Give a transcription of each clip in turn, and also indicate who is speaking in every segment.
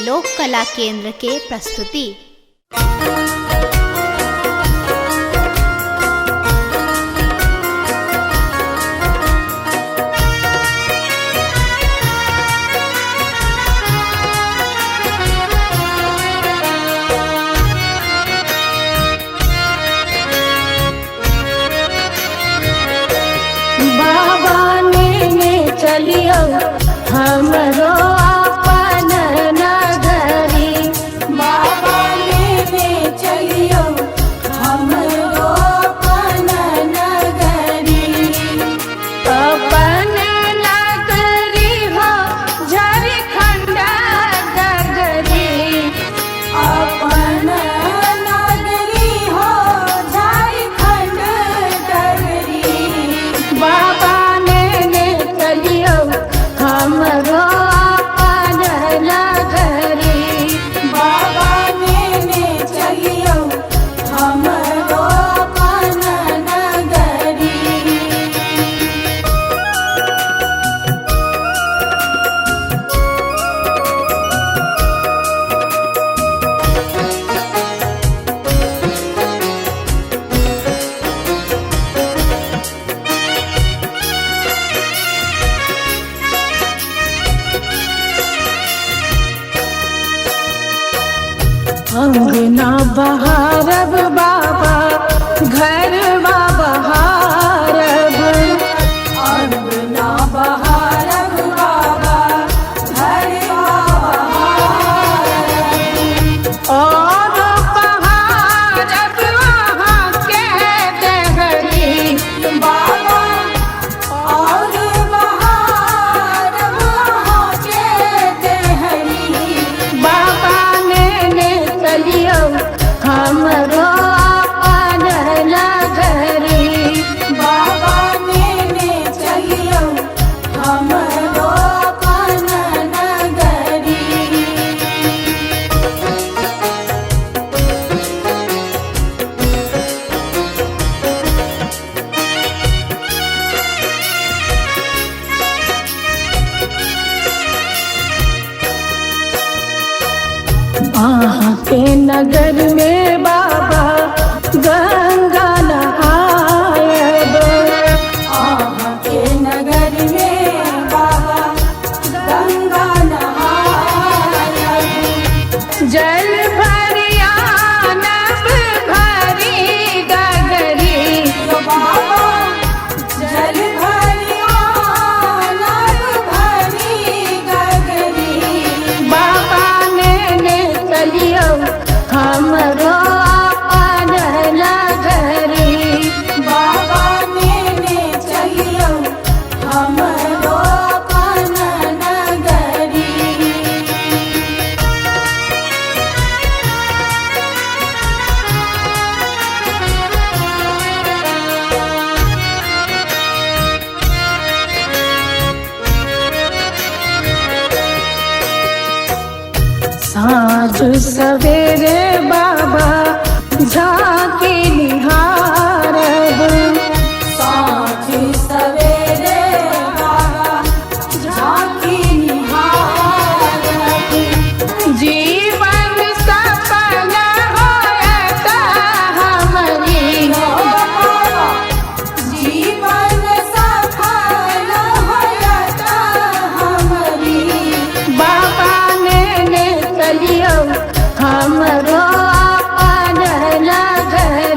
Speaker 1: लोक कला केंद्र के प्रस्तुति।
Speaker 2: चलियो हमरो अपन नगरी, बाबा लेने चलियो हमरो अपन नगरी। अपन नगरी हो झारखंड नगरी, अपन नगरी हो झारखंड नगरी। बाबा हमरो अपन नगरी, बाबा लेने चलियो हमरो अपन नगरी। अंगना बहारब बाबा घरवा बहारब, अंगना बहारब बाबा घरवा बहारब। और बहारब वहाँ के देहरी, बाबा और बहारब वहाँ के देहरी। बाबा चलियो हमरो अपन नगरी, बाबा लेने चलियो हमरो अपन नगरी। आहाँ के नगर में बाबा गंगा नहायब, आहाँ के नगर में बाबा गंगा नहायब। जल भरिया नब भरी गगरी, बाबा जल भरिया नब भरी गगरी। बाबा चलियो हमरो अपन नगरी, बाबा लेने चलियो हमरो अपन नगरी। साँझ सवेरे बाबा झांकी निहारब, साँझ सवेरे बाबा झांकी निहारब। जीवन सफल होयत हमरी, जीवन सफल होयत हमरी। बाबा चलियो हमरो अपन नगरी,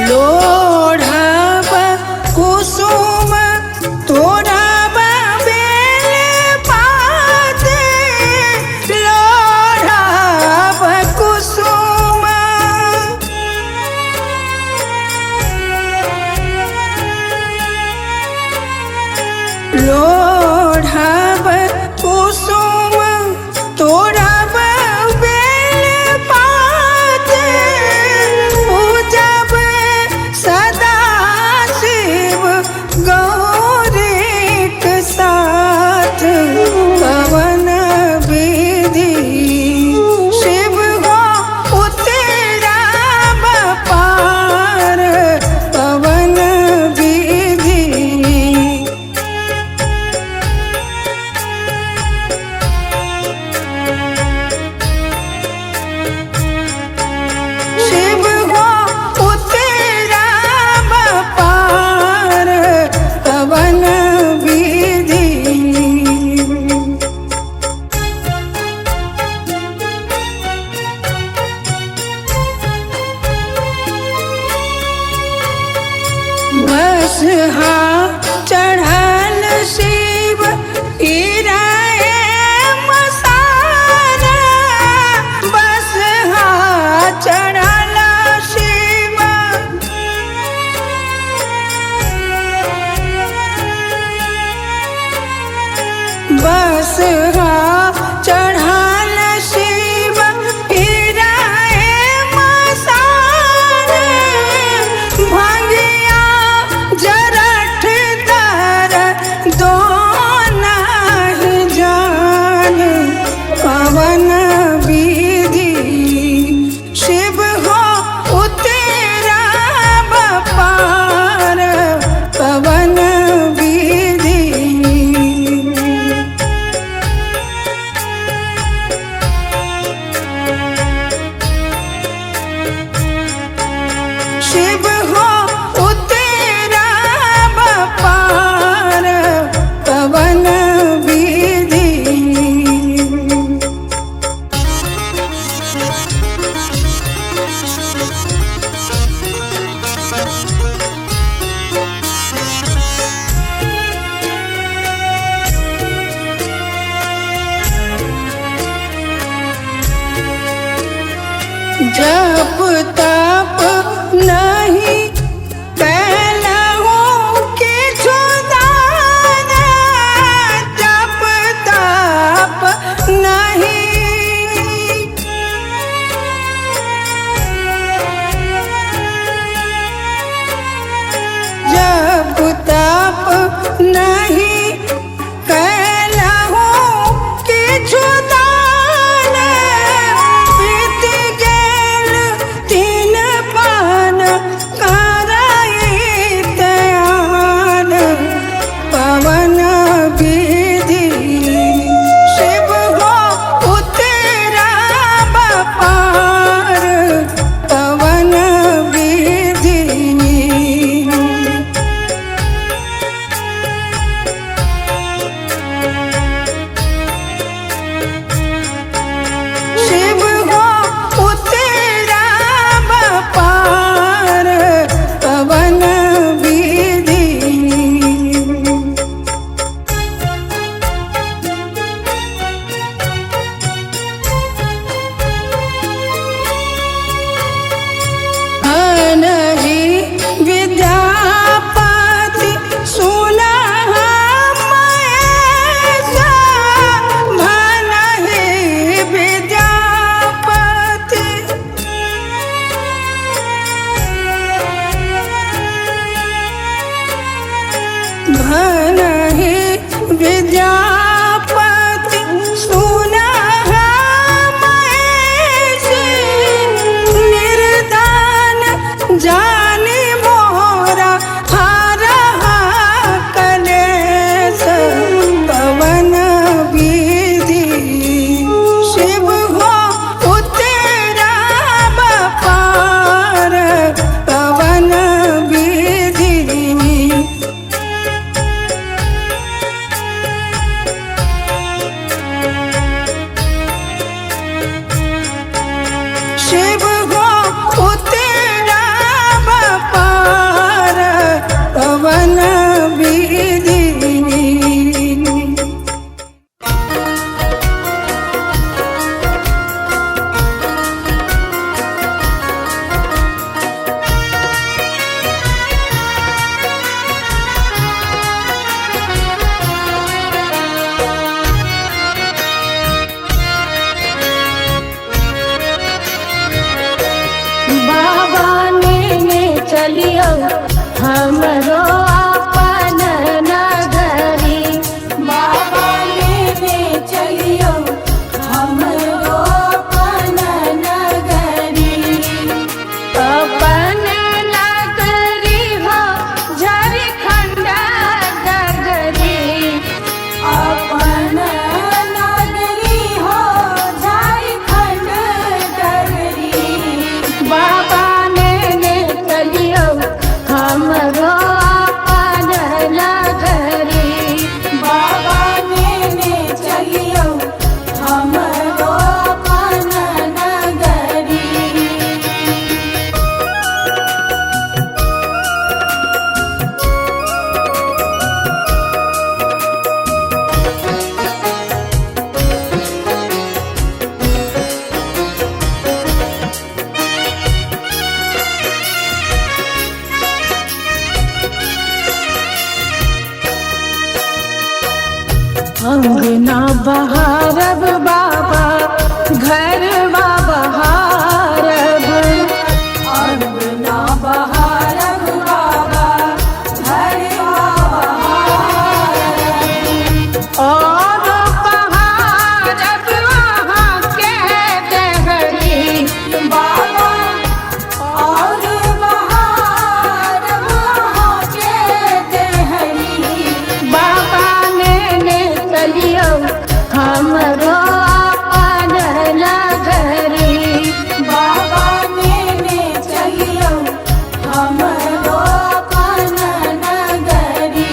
Speaker 2: लोढ़ब कुसुम तोड़ब बेल पात लोढ़ब कुसुम लोढ़ब कुसुम तोड़ब बेल पात पूजब सदा शिव गौरीक साथ कवन विधि शिव हो उतरब पार कवन विधि शिव हो उतरब पार कवन विधि बस चढ़ल शिव गिराए मसारा बस चढ़ल शिव बस चढ़ल शिव गिराए मसारा भंगिया जरठ दर दो नहीं अंगना बहारब बाबा घरवा बहारब अंगना बहारब बाबा घरवा बहारब और बहारब वहाँ के देहरी बाबा और बहारब वहाँ के देहरी बाबा ने चलियो हमरो अपन नगरी बाबा ने चलियो हमरो अपन नगरी।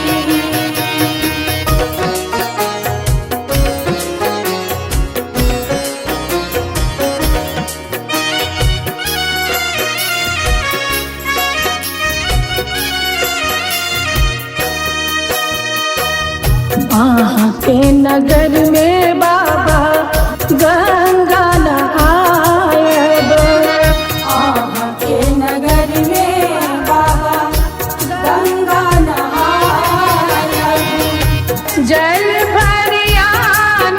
Speaker 2: वहाँ के नगर में बाबा गंगा नहायब वहाँ के नगर में बाबा गंगा नहायब जल भरिया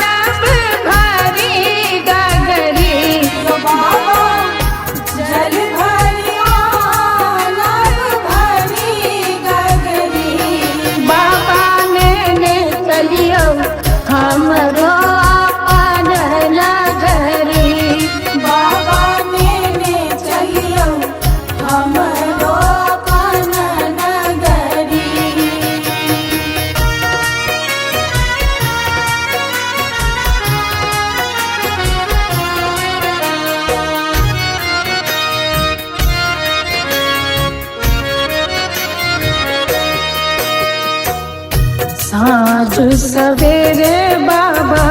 Speaker 2: नब भरी गगरी बाबा जल भरिया नब भरी गगरी बाबा ने चलियो हमरो अपन नगरी बाबा ने चलियो हमरो अपन नगरी। साँझ सवेरे बाबा